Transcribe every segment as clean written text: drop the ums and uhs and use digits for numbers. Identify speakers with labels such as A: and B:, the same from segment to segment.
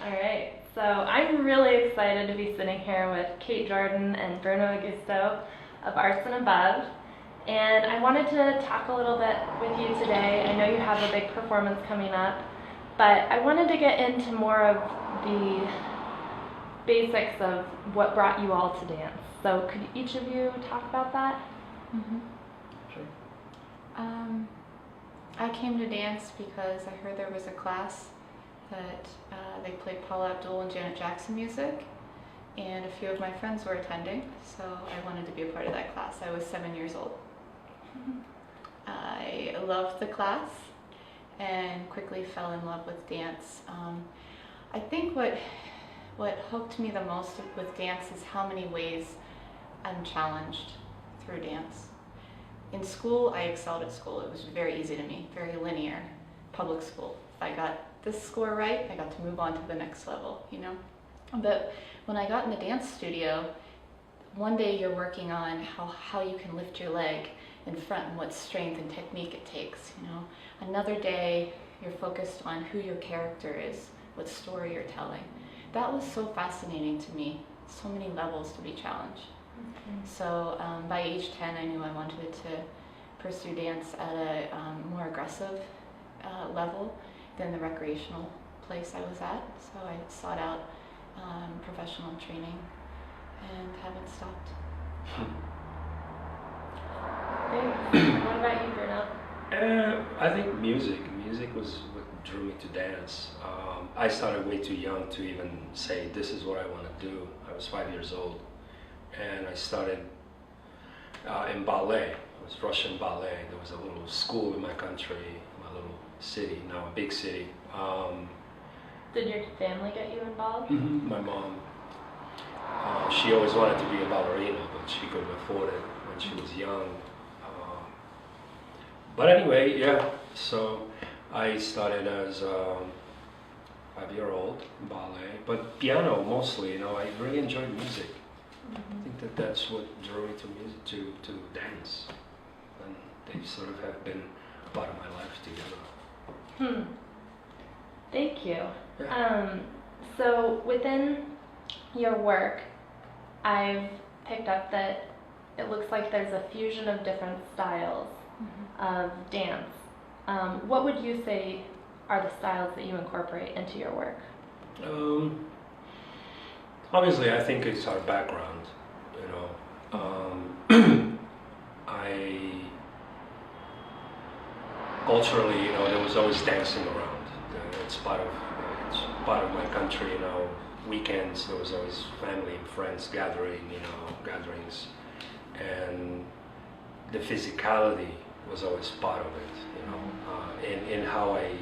A: All right, so I'm really excited to be sitting here with Kate Jordan and Bruno Augusto of Arts and Above. And I wanted to talk a little bit with you today. I know you have a big performance coming up, but I wanted to get into more of the basics of what brought you all to dance. So could each of you talk about that?
B: Mm-hmm.
C: Sure.
B: I came to dance because I heard there was a class that they played Paula Abdul and Janet Jackson music, and a few of my friends were attending, so I wanted to be a part of that class. I was 7 years old. I loved the class and quickly fell in love with dance. I think what hooked me the most with dance is how many ways I'm challenged through dance. In school, I excelled at school. It was very easy to me, very linear, public school. If I got this score right, I got to move on to the next level, you know? But when I got in the dance studio, one day you're working on how you can lift your leg in front and what strength and technique it takes, you know? Another day, you're focused on who your character is, what story you're telling. That was so fascinating to me, so many levels to be challenged. So by age 10, I knew I wanted to pursue dance at a more aggressive level than the recreational place I was at. So I sought out professional training and haven't stopped.
A: Thanks. What about you, Bruno?
C: I think music was what drew me to dance. I started way too young to even say this is what I want to do. I was 5 years old, and I started in ballet. It was Russian ballet. There was a little school in my country, my little city, now a big city.
A: Did your family get you involved?
C: My mom, she always wanted to be a ballerina, but she couldn't afford it when she was young. But anyway, yeah, so I started as a 5-year-old in ballet, but piano mostly, you know, I really enjoyed music. I think that's what drew me to music, to dance, and they sort of have been part of my life together.
A: Thank you.
C: Yeah.
A: So within your work, I've picked up that it looks like there's a fusion of different styles of dance. What would you say are the styles that you incorporate into your work?
C: Obviously, I think it's our background, you know. Culturally, you know, there was always dancing around. It's part of my country, you know. Weekends, there was always family and friends gatherings, and the physicality was always part of it, you know, in how I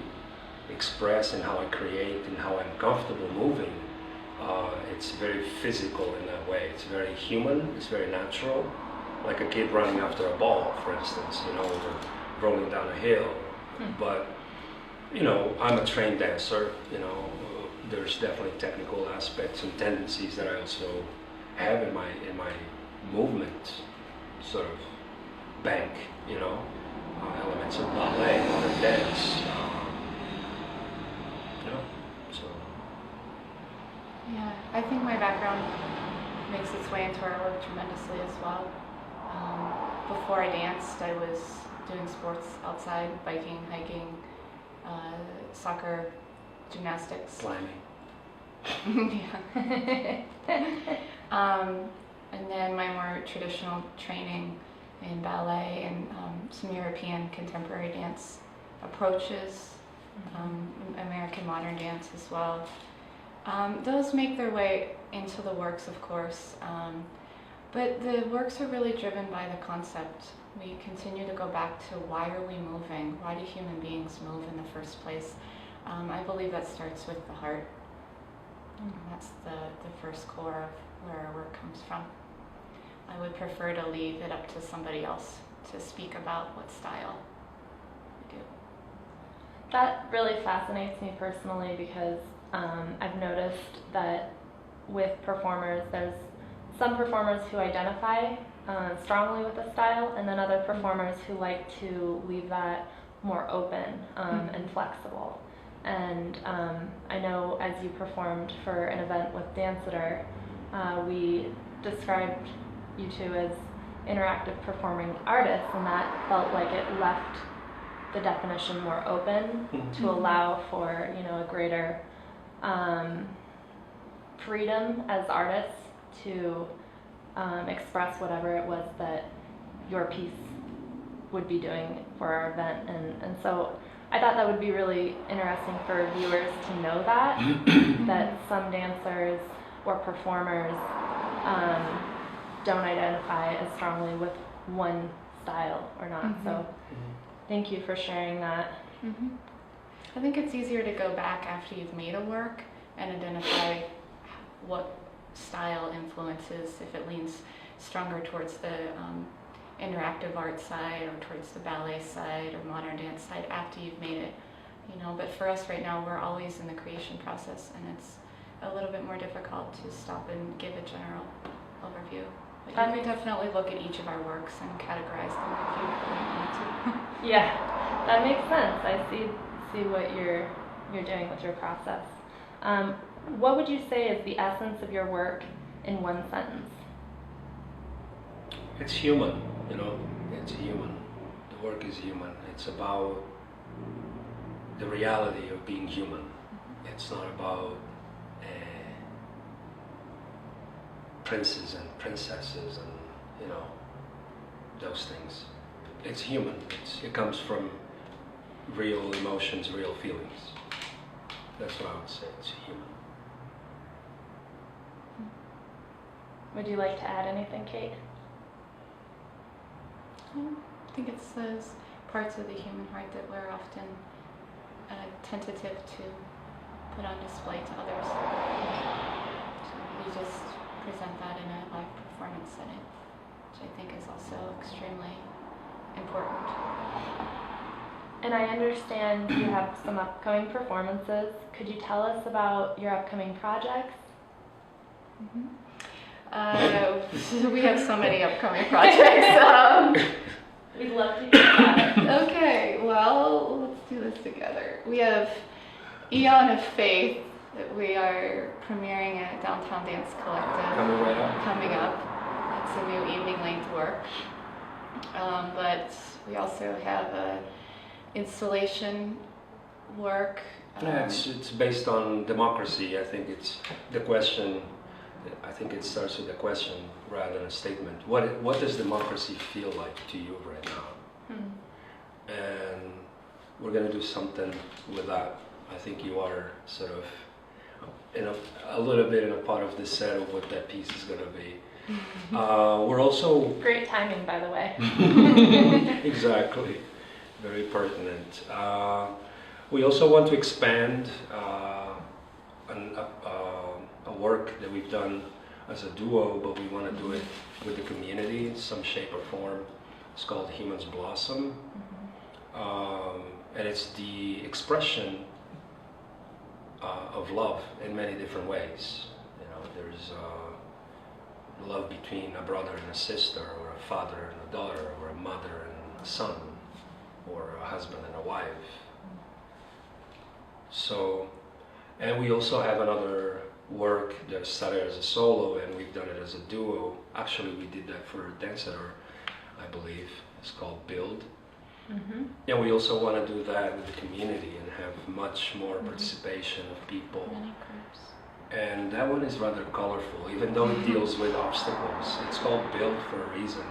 C: express and how I create and how I'm comfortable moving. It's very physical in that way. It's very human, it's very natural, like a kid running after a ball, for instance, you know, or rolling down a hill. But, you know, I'm a trained dancer, you know, there's definitely technical aspects and tendencies that I also have in my movement sort of bank, you know, elements of ballet, modern dance, you know, so.
B: Yeah, I think my background makes its way into our work tremendously as well. Before I danced, I was doing sports outside, biking, hiking, soccer, gymnastics.
C: Climbing.
B: Yeah. And then my more traditional training in ballet and some European contemporary dance approaches, American modern dance as well. Those make their way into the works, of course, but the works are really driven by the concept. We continue to go back to why are we moving? Why do human beings move in the first place? I believe that starts with the heart. That's the first core of where our work comes from. I would prefer to leave it up to somebody else to speak about what style we do.
A: That really fascinates me personally because I've noticed that with performers, there's some performers who identify strongly with a style, and then other performers who like to leave that more open and flexible. And I know as you performed for an event with Danceador, we described you two as interactive performing artists, and that felt like it left the definition more open to allow for, you know, a greater freedom as artists to express whatever it was that your piece would be doing for our event. And so I thought that would be really interesting for viewers to know that some dancers or performers don't identify as strongly with one style or not. So thank you for sharing that.
B: I think it's easier to go back after you've made a work and identify what style influences, if it leans stronger towards the interactive art side or towards the ballet side or modern dance side after you've made it, you know. But for us right now, we're always in the creation process, and it's a little bit more difficult to stop and give a general overview. But you can definitely look at each of our works and categorize them if you really want to.
A: Yeah, that makes sense. I see what you're doing with your process. What would you say is the essence of your work in one sentence?
C: It's human, you know, it's human. The work is human. It's about the reality of being human. It's not about princes and princesses and, you know, those things. It's human. It comes from real emotions, real feelings. That's what I would say. It's human.
A: Would you like to add anything, Kate?
B: I think it's those parts of the human heart that we're often tentative to put on display to others. So we just present that in a live performance setting, which I think is also extremely important.
A: And I understand you have some upcoming performances. Could you tell us about your upcoming projects?
B: We have so many upcoming projects.
A: We'd love to hear that.
B: Okay, well, let's do this together. We have Eon of Faith that we are premiering at Downtown Dance Collective. Coming up. It's a new evening length work. But we also have installation work.
C: Yeah, it's based on democracy. I think it's the question. I think it starts with a question rather than a statement. What does democracy feel like to you right now? And we're going to do something with that. I think you are sort of a little bit in a part of the set of what that piece is going to be. We're also...
A: Great timing, by the way.
C: Exactly. Very pertinent. We also want to expand a work that we've done as a duo, but we want to do it with the community in some shape or form. It's called Humans Blossom. And it's the expression of love in many different ways. You know, there's love between a brother and a sister, or a father and a daughter, or a mother and a son, or a husband and a wife. So, and we also have another work that started as a solo, and we've done it as a duo. Actually, we did that for Danceador, I believe. It's called Build. And we also want to do that with the community and have much more participation of people.
B: Many groups.
C: And that one is rather colorful, even though it deals with obstacles. It's called Build for a reason.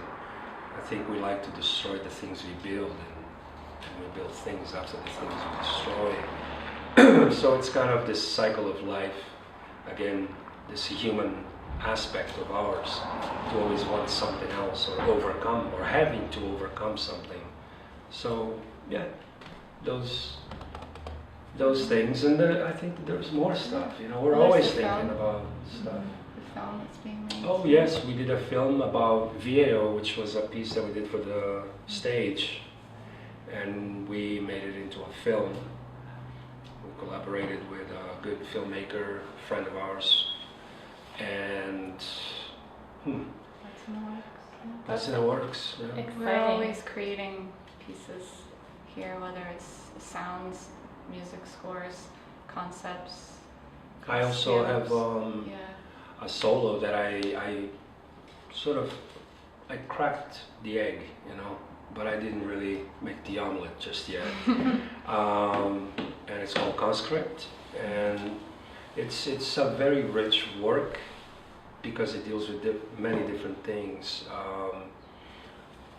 C: I think we like to destroy the things we build, and we build things after the things we destroy. So it's kind of this cycle of life. Again, this human aspect of ours, to always want something else, or overcome, or having to overcome something. So yeah, those things, and I think there's more stuff. You know, we're always thinking about stuff.
B: The film that's being made.
C: Oh yes, we did a film about Viejo, which was a piece that we did for the stage, and we made it into a film. We collaborated with a good filmmaker, friend of ours, and that's in the works. Yeah.
B: We're always creating pieces here, whether it's sounds music scores, concepts.
C: I also have
B: costumes.
C: a solo that I sort of I cracked the egg, you know, but I didn't really make the omelet just yet. And it's called Conscript, and it's a very rich work because it deals with many different things.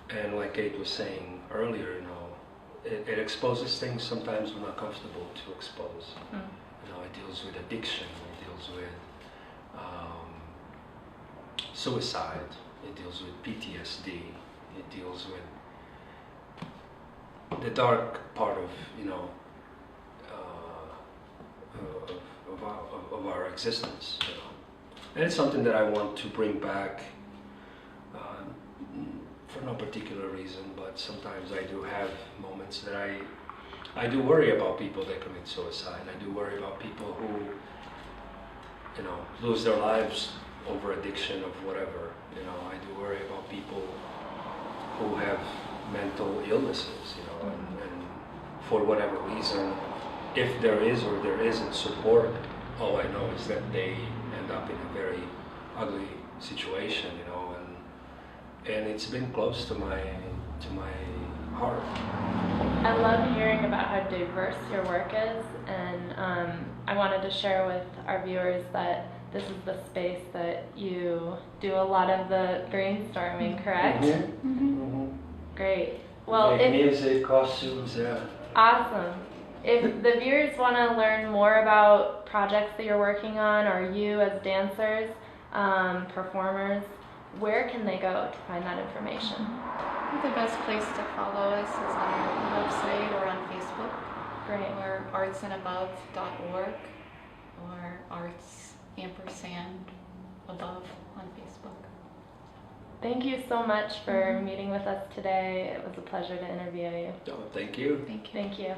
C: And like Kate was saying earlier, you know, it exposes things sometimes we're not comfortable to expose. You know, it deals with addiction, it deals with suicide, it deals with PTSD, it deals with the dark part of, you know, of our existence, you know. And it's something that I want to bring back for no particular reason, but sometimes I do have moments that I do worry about people that commit suicide. I do worry about people who, you know, lose their lives over addiction of whatever. You know, I do worry about people who have mental illnesses, you know, and for whatever reason, if there is or there isn't support, all I know is that they end up in a very ugly situation, you know, and it's been close to my heart.
A: I love hearing about how diverse your work is, and I wanted to share with our viewers that this is the space that you do a lot of the brainstorming, correct? Great. Well,
C: Make music, costumes, yeah.
A: Awesome. If the viewers want to learn more about projects that you're working on, or you as dancers, performers, where can they go to find that information?
B: I think the best place to follow us is on our website or on Facebook.
A: Great.
B: Or artsandabove.org or arts_above on Facebook.
A: Thank you so much for meeting with us today. It was a pleasure to interview you.
C: Oh, thank you.
B: Thank you.
A: Thank you.